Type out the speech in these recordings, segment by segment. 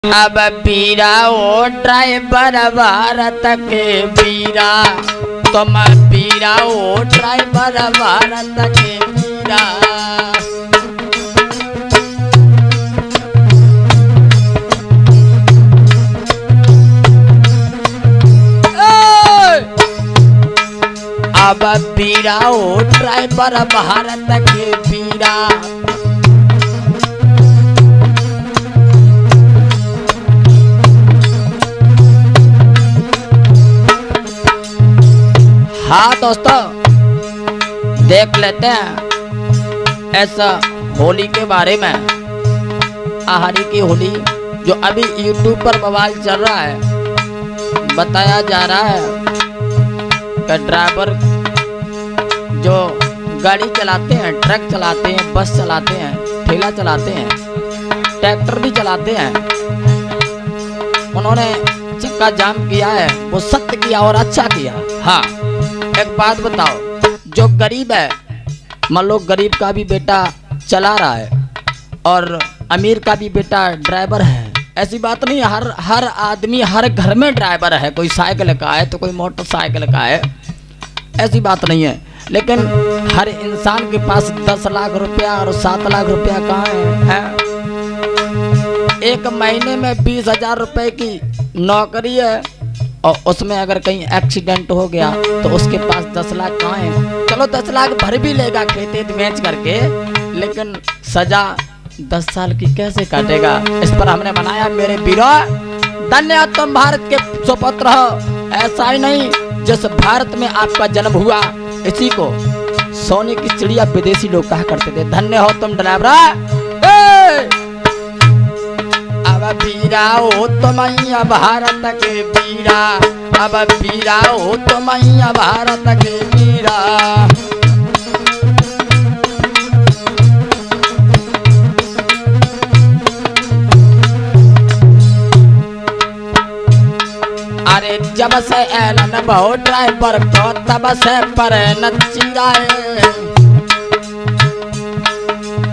अब पीरा ओ ड्राइवर भारत के पीरा, तुम पीरा ओ ड्राइवर भारत के पीरा। अब पीरा ओ ड्राइवर भारत के पीरा, हाँ दोस्तों, देख लेते हैं ऐसा होली के बारे में। आहारी की होली जो अभी YouTube पर बवाल चल रहा है, बताया जा रहा है कि ड्राइवर जो गाड़ी चलाते हैं, ट्रक चलाते हैं, बस चलाते हैं, ठेला चलाते हैं, ट्रैक्टर भी चलाते हैं, उन्होंने चक्का जाम किया है। वो सत्य किया और अच्छा किया। हाँ, एक बात बताओ, जो गरीब है, मान लो गरीब का भी बेटा चला रहा है और अमीर का भी बेटा ड्राइवर है, ऐसी बात नहीं। हर आदमी हर घर में ड्राइवर है। कोई साइकिल का है तो कोई मोटरसाइकिल का है, ऐसी बात नहीं है। लेकिन हर इंसान के पास 10 लाख रुपया और 7 लाख रुपया कहाँ है? एक महीने में 20,000 रुपए की नौकरी है और उसमें अगर कहीं एक्सीडेंट हो गया तो उसके पास 10 लाख कहाँ है? चलो 10 लाख भर भी लेगा खेत बेच करके, लेकिन सजा 10 साल की कैसे काटेगा? इस पर हमने बनाया मेरे वीरों, धन्य तुम भारत के सुपुत्र हो। ऐसा ही नहीं, जिस भारत में आपका जन्म हुआ इसी को सोने की चिड़िया विदेशी लोग कहा करते थे। धन्य हो तुम ड्राइवर। अब पीरा हो तुमैया भारत के पीरा, अब पीरा हो तुमैया भारत के पीरा। अरे जब से ऐलन बहु ड्राइवर को तब से पर नचिराए।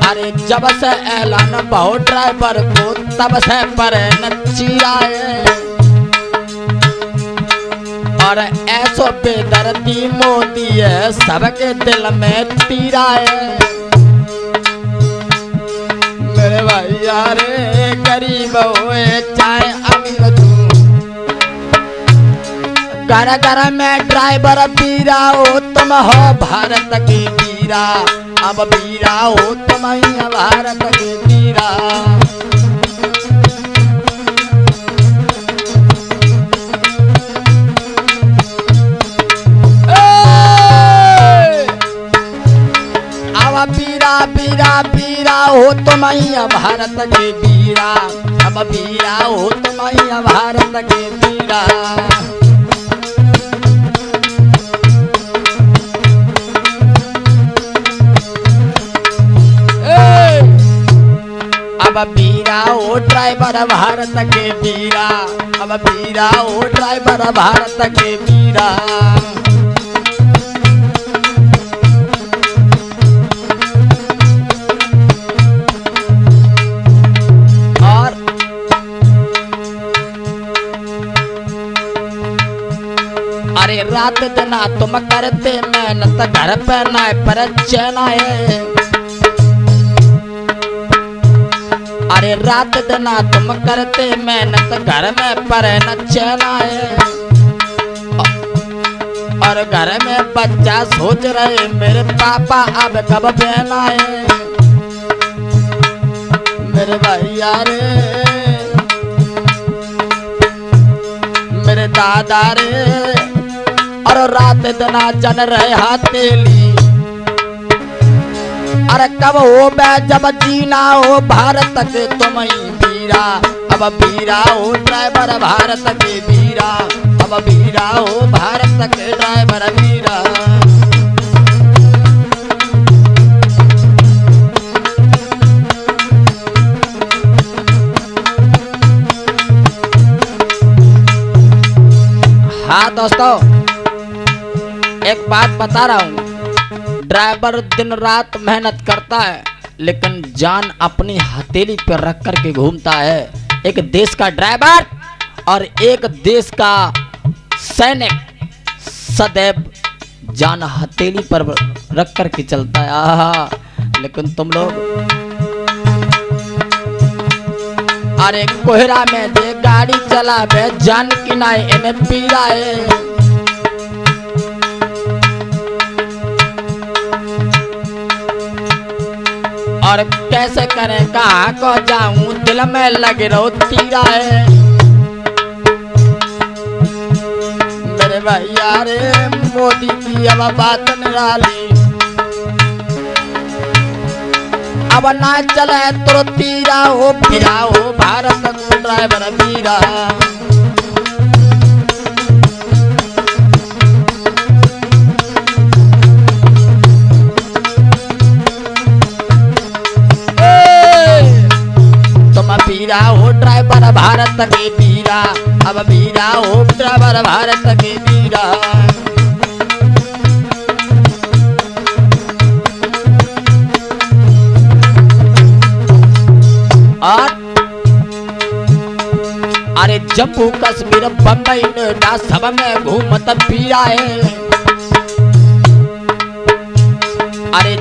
अरे जब से ऐलन बहु ड्राइवर को तब से पर नचिराए। और ऐसो बेदर्दी मोदी है सबके दिल में तीराए। मेरे भैया रे गरीब हुए चाहे अमीर, घर घर में ड्राइवर पीरा हो तुम हो भारत की पीरा। अब पीरा हो तुम भारत की पीरा। अब पीरा पीरा पीरा हो तुम भारत की पीरा। अब पीरा हो तुम भारत की पीरा। अब पीरा ओ ड्राइवर भारत के पीरा। अब पीरा ओ ड्राइवर भारत के पीरा। और अरे रात दिन तुम करते मेहनत, घर पे ना पर चैन है। अरे रात दिन तुम करते मेहनत, घर में पर न चैन है। और घर में बच्चा सोच रहे मेरे पापा अब कब बहन आए। मेरे भैया रे मेरे दादा रे, और रात दिन जन रहे हथेली। अरे कब हो बे जब जीना हो भारत के तुम ही पीरा। अब पीरा हो ड्राइवर भारत के पीरा। अब पीरा हो भारत के ड्राइवर पीरा। हाँ दोस्तों, एक बात बता रहा हूँ, ड्राइवर दिन रात मेहनत करता है लेकिन जान अपनी हथेली पर रख कर के घूमता है। एक देश का ड्राइवर और एक देश का सैनिक सदैव जान हथेली पर रख कर के चलता है। आहा, लेकिन तुम लोग अरे कोहरा में जे गाड़ी चलावे जान की नाई इन्हें पीरा है। और कैसे करें कहाँ को जाऊं दिल में लगे रहो तीरा है। मेरे भैया रे मोदी की अब बात निराली, अब ना चले तो तीरा हो पीरा हो भारत को ड्राइवर पीरा। पीरा हो ड्राइवर भारत के पीरा, अब पीरा हो ड्राइवर भारत के पीरा। और अरे जम्मू कश्मीर बम्बई नोएडा सब में घूमत पीरा है। अरे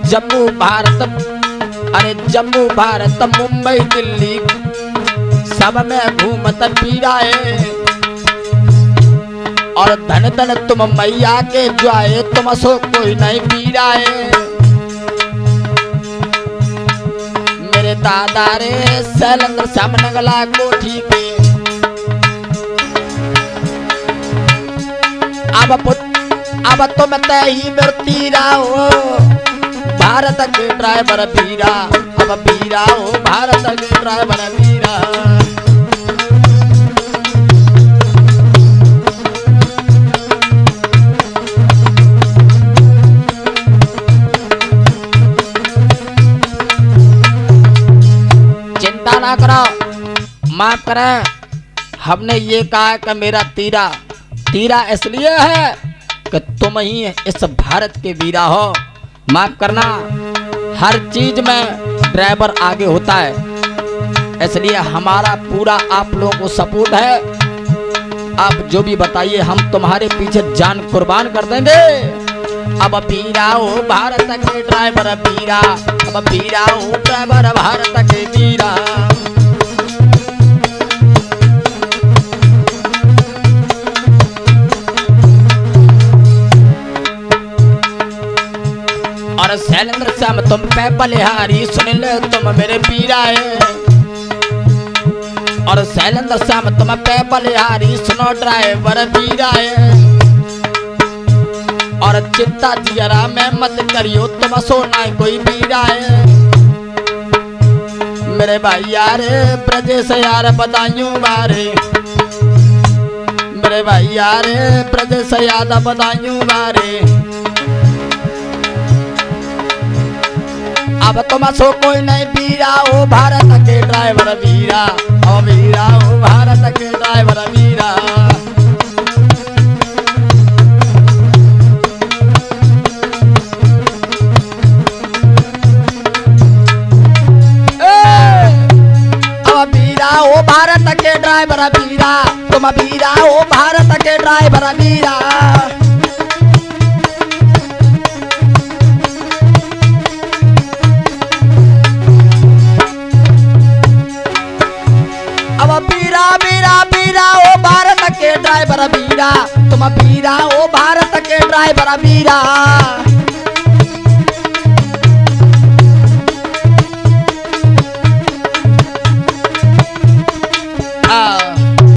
जम्मू भारत, अरे जम्मू भारत मुंबई दिल्ली सब में घूमत पीरा है। और धन धन तुम मैया के जाए तुम सो कोई नहीं पीरा है। मेरे दादा रे सैलेंद्र श्याम नगला कोठी के अब तुम तही मृतीरा हो भारत के ड्राइवर पीरा, अब पीरा हो भारत के ड्राइवर पीरा। चिंता ना करो, माफ करें, हमने ये कहा कि मेरा तीरा तीरा इसलिए है कि तुम ही इस भारत के वीरा हो। माफ करना, हर चीज में ड्राइवर आगे होता है, इसलिए हमारा पूरा आप लोगों को सपोर्ट है। आप जो भी बताइए हम तुम्हारे पीछे जान कुर्बान कर देंगे। अब पीरा हो भारत के ड्राइवर पीरा, अब पीरा हो ड्राइवर भारत के पीरा। और शैलेंद्र श्याम तुम पे बलिहारी सुन ले तुम मेरे पीरा है। और शैलेंद्र श्याम तुम पे बलिहारी सुनो ड्राइवर पीरा है। और चिंता जियरा में मत करियो तुम सोना कोई पीरा है। मेरे भैया रे ब्रजेश यार बदायूं बारे, मेरे भैया रे ब्रजेश यादव बदायूं बारे। अब तुम सो कोई नहीं पीरा हो भारत के ड्राइवर वीरा, ओ वीरा हो भारत के ड्राइवर वीरा। अब वीरा हो भारत के ड्राइवर वीरा, तुम वीरा हो भारत के ड्राइवर वीरा। ड्राइवर वीरा तुम वीरा ओ भारत के ड्राइवर वीरा।